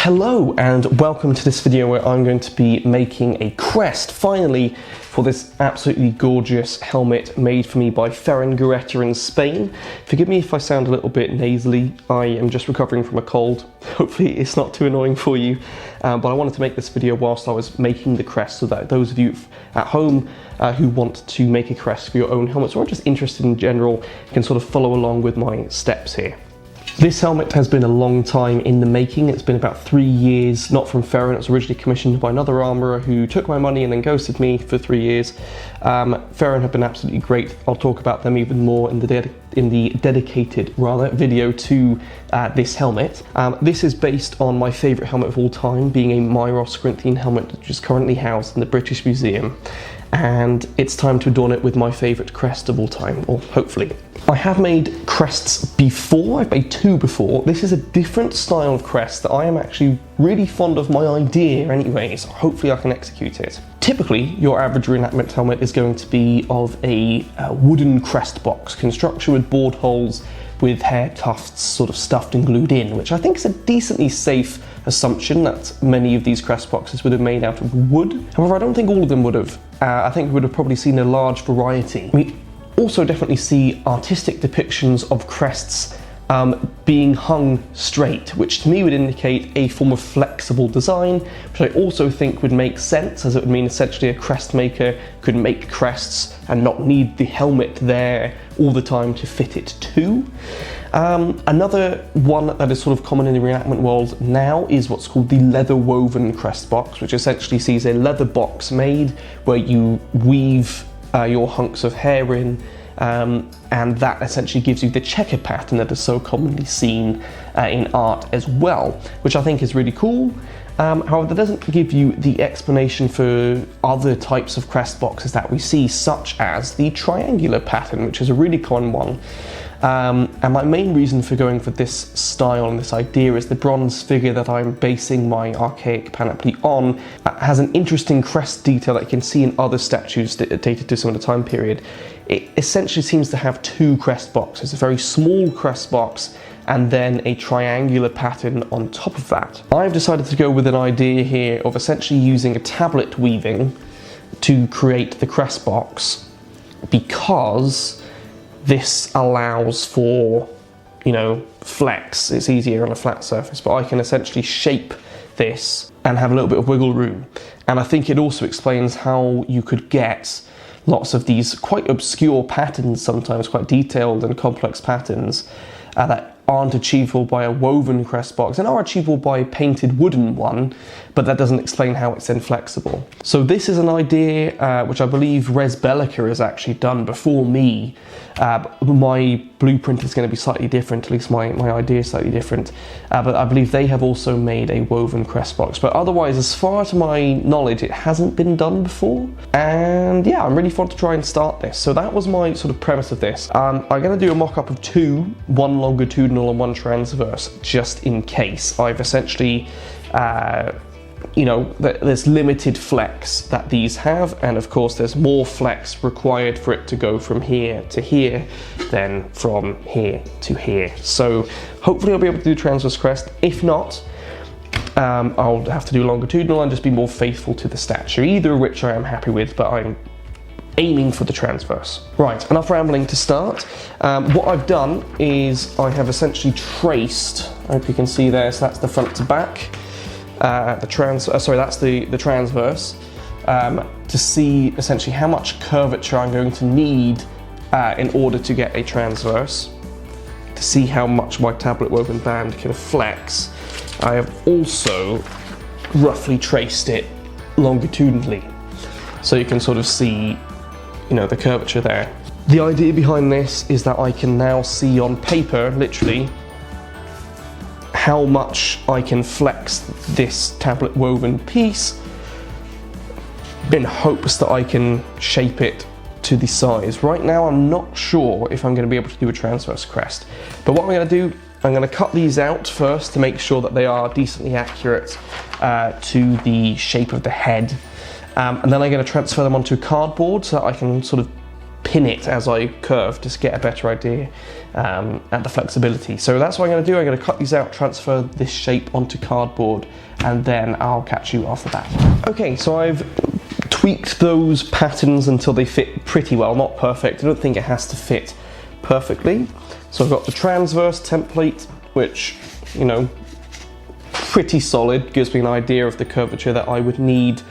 Hello and welcome to this video where I'm going to be making a crest, finally, for this absolutely gorgeous helmet made for me by Ferran in Spain. Forgive me if I sound a little bit nasally, I am just recovering from a cold. Hopefully it's not too annoying for you, but I wanted to make this video whilst I was making the crest so that those of you at home who want to make a crest for your own helmets or are just interested in general can sort of follow along with my steps here. This helmet has been a long time in the making. It's been about 3 years, not from Ferran. It was originally commissioned by another armourer who took my money and then ghosted me for 3 years. Ferran have been absolutely great. I'll talk about them even more in the dedicated video to this helmet. This is based on my favourite helmet of all time, being a Myros Corinthian helmet, which is currently housed in the British Museum. And it's time to adorn it with my favourite crest of all time, or hopefully. I have made crests before, I've made 2 before. This is a different style of crest that I am actually really fond of my idea anyway, so hopefully I can execute it. Typically, your average reenactment helmet is going to be of a wooden crest box, construction with bored holes with hair tufts sort of stuffed and glued in, which I think is a decently safe assumption that many of these crest boxes would have made out of wood. However, I don't think all of them would have. I think we would have probably seen a large variety. We also definitely see artistic depictions of crests being hung straight, which to me would indicate a form of flexible design, which I also think would make sense, as it would mean essentially a crest maker could make crests and not need the helmet there all the time to fit it to. Another one that is sort of common in the reenactment world now is what's called the leather woven crest box, which essentially sees a leather box made where you weave your hunks of hair in, and that essentially gives you the checker pattern that is so commonly seen in art as well, which I think is really cool. However, that doesn't give you the explanation for other types of crest boxes that we see, such as the triangular pattern, which is a really common one. And my main reason for going for this style and this idea is the bronze figure that I'm basing my archaic panoply on has an interesting crest detail that you can see in other statues dated to some of the time period. It essentially seems to have 2 crest boxes, a very small crest box and then a triangular pattern on top of that. I've decided to go with an idea here of essentially using a tablet weaving to create the crest box, because this allows for, flex. It's easier on a flat surface, but I can essentially shape this and have a little bit of wiggle room. And I think it also explains how you could get lots of these quite obscure patterns, sometimes quite detailed and complex patterns, that aren't achievable by a woven crest box and are achievable by a painted wooden one, but that doesn't explain how it's then flexible. So this is an idea which I believe Res Bellica has actually done before me. My blueprint is going to be slightly different, at least my idea is slightly different, but I believe they have also made a woven crest box. But otherwise, as far to my knowledge, it hasn't been done before. And yeah, I'm really fond to try and start this. So that was my sort of premise of this. I'm going to do a mock-up of 2, one longitudinal and one transverse, just in case. I've essentially there's limited flex that these have, and of course there's more flex required for it to go from here to here than from here to here. So hopefully I'll be able to do transverse crest. If not, I'll have to do longitudinal and just be more faithful to the statue, either of which I am happy with, but I'm aiming for the transverse. Right, enough rambling to start. What I've done is I have essentially traced, I hope you can see there, so that's the front to back. That's the transverse, to see essentially how much curvature I'm going to need in order to get a transverse, to see how much my tablet woven band can flex. I have also roughly traced it longitudinally, so you can sort of see, the curvature there. The idea behind this is that I can now see on paper, literally, how much I can flex this tablet woven piece in hopes that I can shape it to the size. Right now I'm not sure if I'm going to be able to do a transverse crest, but what I'm going to do, I'm going to cut these out first to make sure that they are decently accurate to the shape of the head, and then I'm going to transfer them onto cardboard so that I can sort of pin it as I curve just to get a better idea at the flexibility. So that's what I'm going to do. I'm going to cut these out, transfer this shape onto cardboard, and then I'll catch you after that. Okay, so I've tweaked those patterns until they fit pretty well, not perfect. I don't think it has to fit perfectly. So I've got the transverse template, which, you know, pretty solid, gives me an idea of the curvature that I would need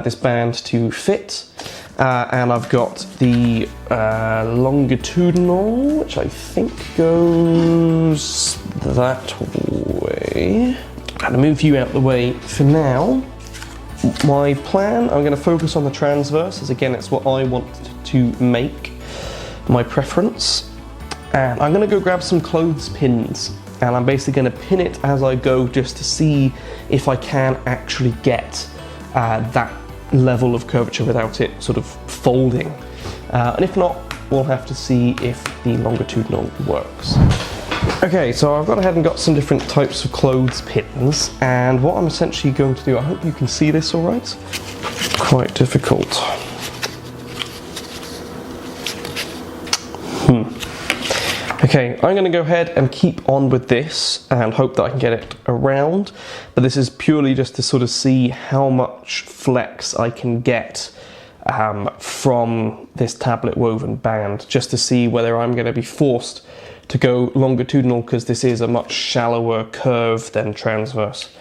this band to fit. And I've got the longitudinal, which I think goes that way. I'm going to move you out the way for now. My plan, I'm going to focus on the transverse, as again it's what I want to make, my preference. And I'm going to go grab some clothespins, and I'm basically going to pin it as I go just to see if I can actually get that level of curvature without it sort of folding. And if not, we'll have to see if the longitudinal works. Okay, so I've gone ahead and got some different types of clothespins, and what I'm essentially going to do, I hope you can see this all right. Quite difficult. Okay, I'm going to go ahead and keep on with this and hope that I can get it around, but this is purely just to sort of see how much flex I can get from this tablet woven band, just to see whether I'm going to be forced to go longitudinal, because this is a much shallower curve than transverse.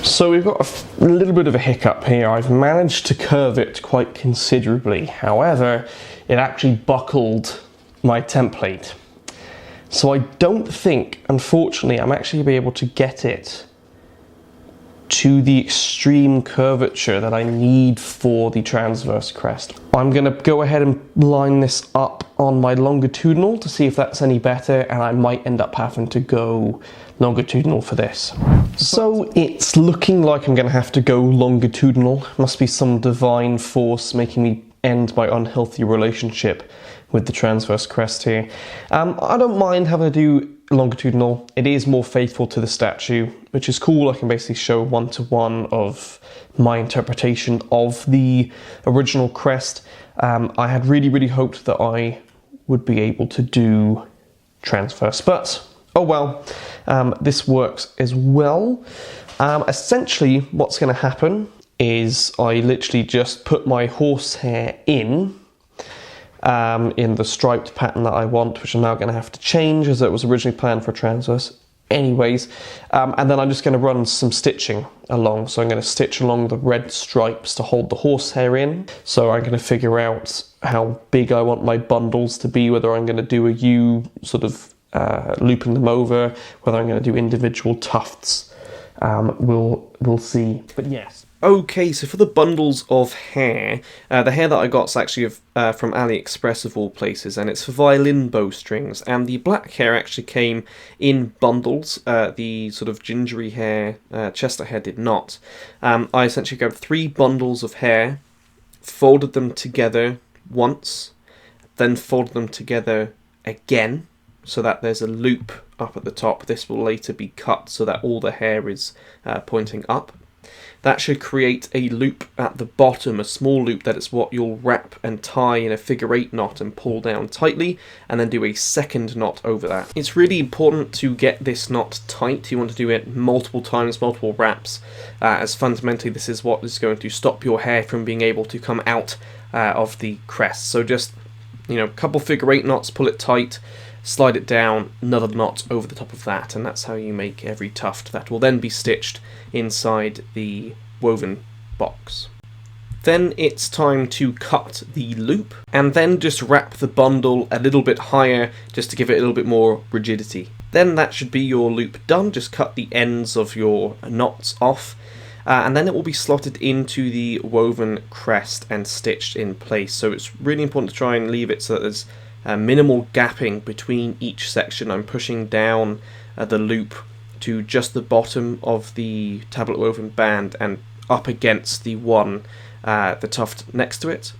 So we've got a little bit of a hiccup here. I've managed to curve it quite considerably. However, it actually buckled my template. So I don't think, unfortunately, I'm actually going to be able to get it to the extreme curvature that I need for the transverse crest. I'm going to go ahead and line this up on my longitudinal to see if that's any better, and I might end up having to go longitudinal for this. So it's looking like I'm going to have to go longitudinal. Must be some divine force making me end my unhealthy relationship with the transverse crest here. I don't mind having to do longitudinal. It is more faithful to the statue, which is cool. I can basically show one-to-one of my interpretation of the original crest. I had really hoped that I would be able to do transverse, but oh well, this works as well. Essentially what's going to happen is I literally just put my horsehair in the striped pattern that I want, which I'm now going to have to change as it was originally planned for transverse anyways, and then I'm just going to run some stitching along. So I'm going to stitch along the red stripes to hold the horsehair in. So I'm going to figure out how big I want my bundles to be, whether I'm going to do a U sort of looping them over, whether I'm going to do individual tufts. We'll see, but yes. Okay, so for the bundles of hair, the hair that I got is actually from AliExpress of all places, and it's for violin bowstrings, and the black hair actually came in bundles. The sort of gingery hair, Chester hair did not. I essentially grabbed 3 bundles of hair, folded them together once, then folded them together again, so that there's a loop up at the top. This will later be cut so that all the hair is pointing up. That should create a loop at the bottom, a small loop that is what you'll wrap and tie in a figure-8 knot and pull down tightly, and then do a second knot over that. It's really important to get this knot tight. You want to do it multiple times, multiple wraps, as fundamentally this is what is going to stop your hair from being able to come out of the crest. So just, you know, a couple figure-8 knots, pull it tight, slide it down, another knot over the top of that, and that's how you make every tuft that will then be stitched inside the woven box. Then it's time to cut the loop, and then just wrap the bundle a little bit higher just to give it a little bit more rigidity. Then that should be your loop done. Just cut the ends of your knots off, and then it will be slotted into the woven crest and stitched in place. So it's really important to try and leave it so that there's minimal gapping between each section. I'm pushing down the loop to just the bottom of the tablet woven band and up against the tuft next to it.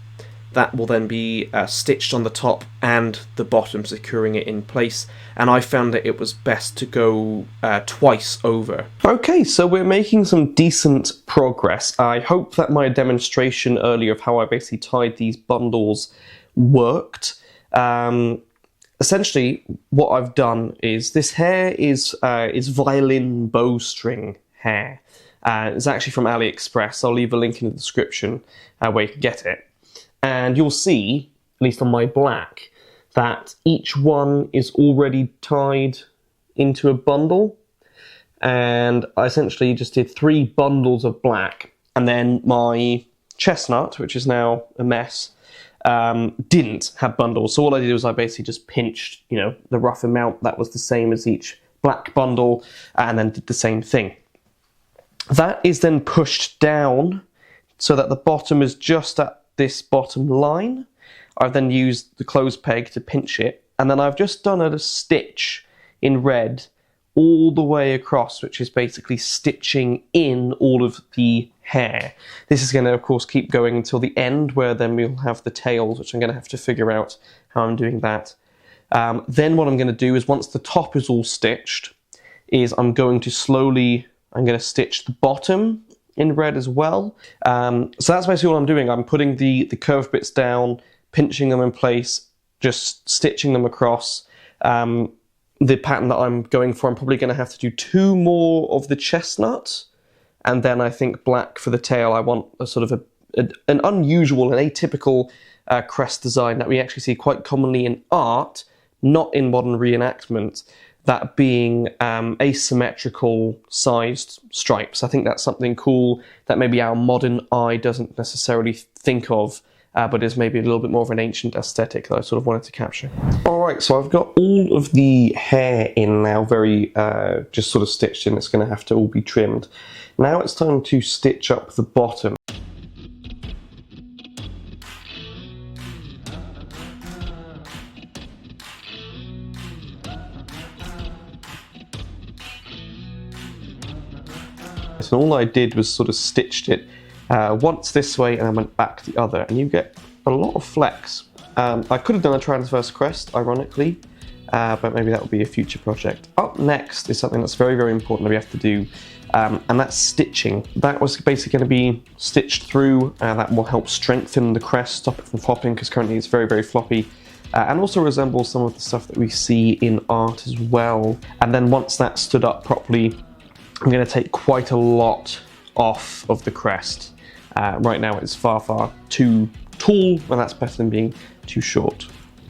That will then be stitched on the top and the bottom, securing it in place, and I found that it was best to go twice over. Okay, so we're making some decent progress. I hope that my demonstration earlier of how I basically tied these bundles worked. Essentially, what I've done is this hair is violin bowstring hair. It's actually from AliExpress. I'll leave a link in the description where you can get it. And you'll see, at least on my black, that each one is already tied into a bundle. And I essentially just did 3 bundles of black, and then my chestnut, which is now a mess, didn't have bundles. So all I did was I basically just pinched, the rough amount that was the same as each black bundle, and then did the same thing. That is then pushed down so that the bottom is just at this bottom line. I've then used the clothes peg to pinch it, and then I've just done a stitch in red all the way across, which is basically stitching in all of the hair. This is going to, of course, keep going until the end, where then we'll have the tails, which I'm going to have to figure out how I'm doing that. Then what I'm going to do is, once the top is all stitched, is I'm going to stitch the bottom in red as well. So that's basically all I'm doing. I'm putting the curved bits down, pinching them in place, just stitching them across. The pattern that I'm going for, I'm probably going to have to do 2 more of the chestnut, and then I think black for the tail. I want a sort of an unusual and atypical crest design that we actually see quite commonly in art, not in modern reenactment, that being asymmetrical sized stripes. I think that's something cool that maybe our modern eye doesn't necessarily think of, but is maybe a little bit more of an ancient aesthetic that I sort of wanted to capture. Alright, so I've got all of the hair in now, very just sort of stitched in. It's going to have to all be trimmed. Now it's time to stitch up the bottom. So all I did was sort of stitched it once this way, and I went back the other, and you get a lot of flex. I could have done a transverse crest, ironically, but maybe that will be a future project. Up next is something that's very, very important that we have to do, and that's stitching. That was basically going to be stitched through, that will help strengthen the crest, stop it from flopping, because currently it's very, very floppy, and also resembles some of the stuff that we see in art as well. And then once that's stood up properly, I'm going to take quite a lot off of the crest. Right now it's far, far too tall, and that's better than being too short.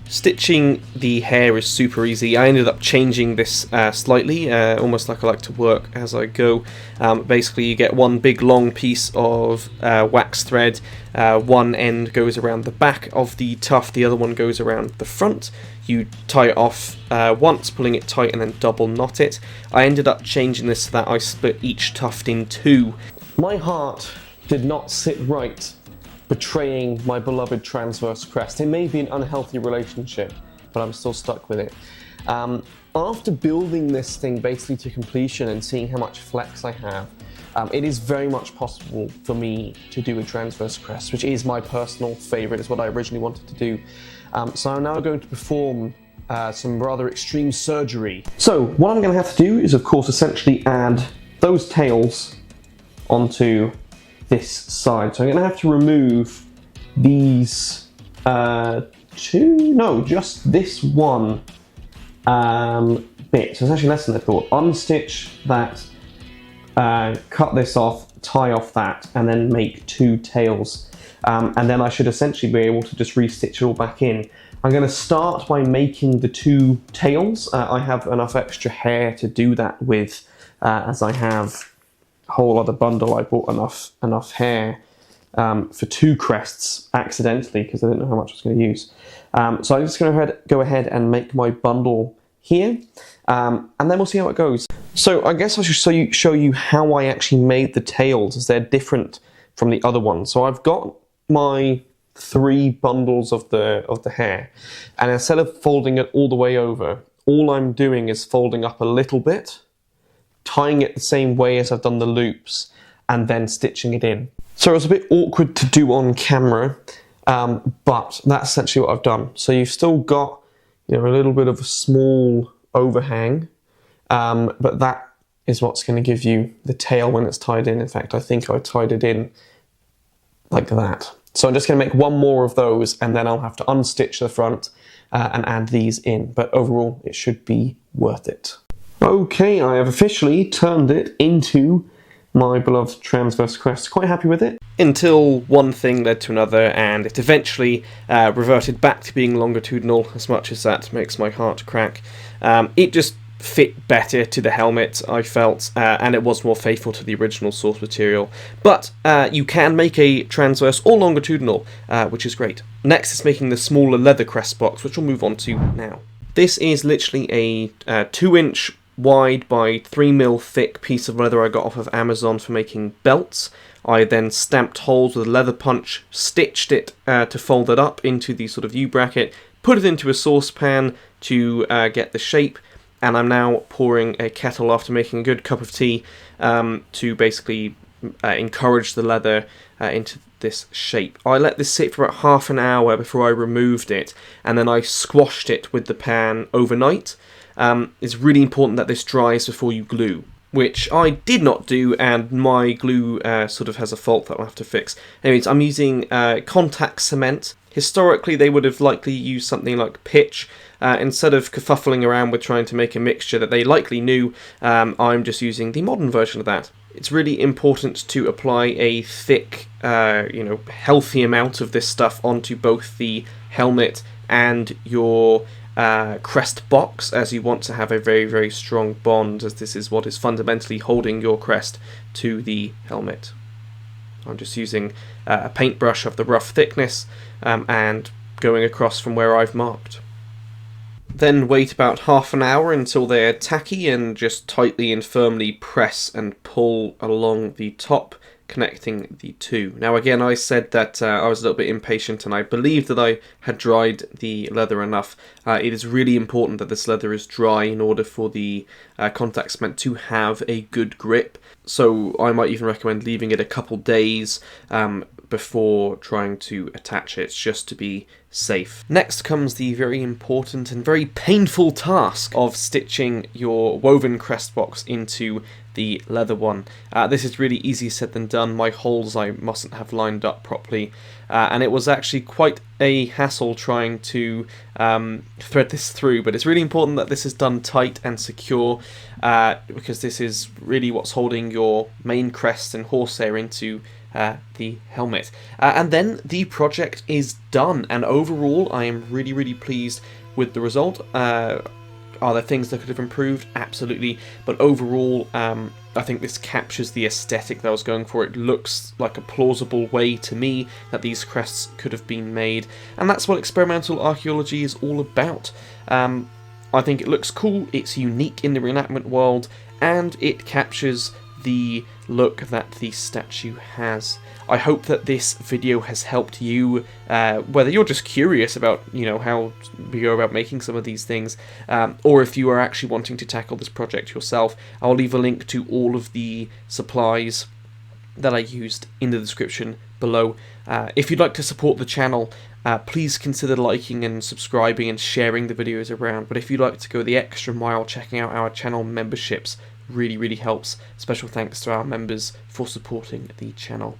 Stitching the hair is super easy. I ended up changing this slightly, almost like I like to work as I go. Basically, you get one big long piece of wax thread. One end goes around the back of the tuft, the other one goes around the front. You tie it off once, pulling it tight, and then double knot it. I ended up changing this so that I split each tuft in 2. My heart did not sit right betraying my beloved transverse crest. It may be an unhealthy relationship, but I'm still stuck with it. After building this thing basically to completion and seeing how much flex I have, it is very much possible for me to do a transverse crest, which is my personal favourite. It's what I originally wanted to do. So I'm now going to perform some rather extreme surgery. So what I'm going to have to do is, of course, essentially add those tails onto this side. So I'm going to have to remove these just this one bit. So it's actually less than I thought. Unstitch that, cut this off, tie off that, and then make 2 tails. And then I should essentially be able to just re-stitch it all back in. I'm going to start by making the 2 tails. I have enough extra hair to do that with, as I have a whole other bundle. I bought enough hair for 2 crests accidentally, because I didn't know how much I was going to use. So I'm just going to go ahead and make my bundle here, and then we'll see how it goes. So I guess I should show you how I actually made the tails, as they're different from the other ones. So I've got my 3 bundles of the hair, and instead of folding it all the way over, all I'm doing is folding up a little bit, tying it the same way as I've done the loops, and then stitching it in. So it was a bit awkward to do on camera, but that's essentially what I've done. So you've still got, a little bit of a small overhang, but that is what's going to give you the tail when it's tied in. In fact, I think I tied it in like that. So I'm just going to make 1 more of those, and then I'll have to unstitch the front, and add these in. But overall, it should be worth it. Okay, I have officially turned it into my beloved transverse crest. Quite happy with it. Until one thing led to another, and it eventually reverted back to being longitudinal, as much as that makes my heart crack. It just fit better to the helmet, I felt, and it was more faithful to the original source material. But you can make a transverse or longitudinal, which is great. Next is making the smaller leather crest box, which we'll move on to now. This is literally a 2-inch wide by 3mm thick piece of leather I got off of Amazon for making belts. I then stamped holes with a leather punch, stitched it to fold it up into the sort of U-bracket, put it into a saucepan to get the shape, and I'm now pouring a kettle after making a good cup of tea to basically encourage the leather into this shape. I let this sit for about half an hour before I removed it, and then I squashed it with the pan overnight. It's really important that this dries before you glue, which I did not do, and my glue sort of has a fault that I'll have to fix. Anyways, I'm using contact cement. Historically, they would have likely used something like pitch. Instead of kerfuffling around with trying to make a mixture that they likely knew, I'm just using the modern version of that. It's really important to apply a thick, healthy amount of this stuff onto both the helmet and your crest box, as you want to have a very, very strong bond, as this is what is fundamentally holding your crest to the helmet. I'm just using a paintbrush of the rough thickness and going across from where I've marked. Then wait about half an hour until they're tacky, and just tightly and firmly press and pull along the top, connecting the two. Now again, I said that I was a little bit impatient, and I believed that I had dried the leather enough. It is really important that this leather is dry in order for the contact cement to have a good grip, so I might even recommend leaving it a couple days before trying to attach it, just to be safe. Next comes the very important and very painful task of stitching your woven crest box into the leather one. This is really easier said than done. My holes I mustn't have lined up properly, and it was actually quite a hassle trying to thread this through, but it's really important that this is done tight and secure, because this is really what's holding your main crest and horsehair into the helmet. And then the project is done, and overall I am really, really pleased with the result. Are there things that could have improved? Absolutely, but overall I think this captures the aesthetic that I was going for. It looks like a plausible way to me that these crests could have been made, and that's what experimental archaeology is all about. I think it looks cool, it's unique in the reenactment world, and it captures the look that the statue has. I hope that this video has helped you, whether you're just curious about, how we go about making some of these things, or if you are actually wanting to tackle this project yourself. I'll leave a link to all of the supplies that I used in the description below. If you'd like to support the channel, please consider liking and subscribing and sharing the videos around. But if you'd like to go the extra mile, checking out our channel memberships really, really helps. Special thanks to our members for supporting the channel.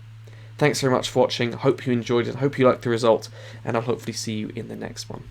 Thanks very much for watching. I hope you enjoyed it. I hope you liked the result, and I'll hopefully see you in the next one.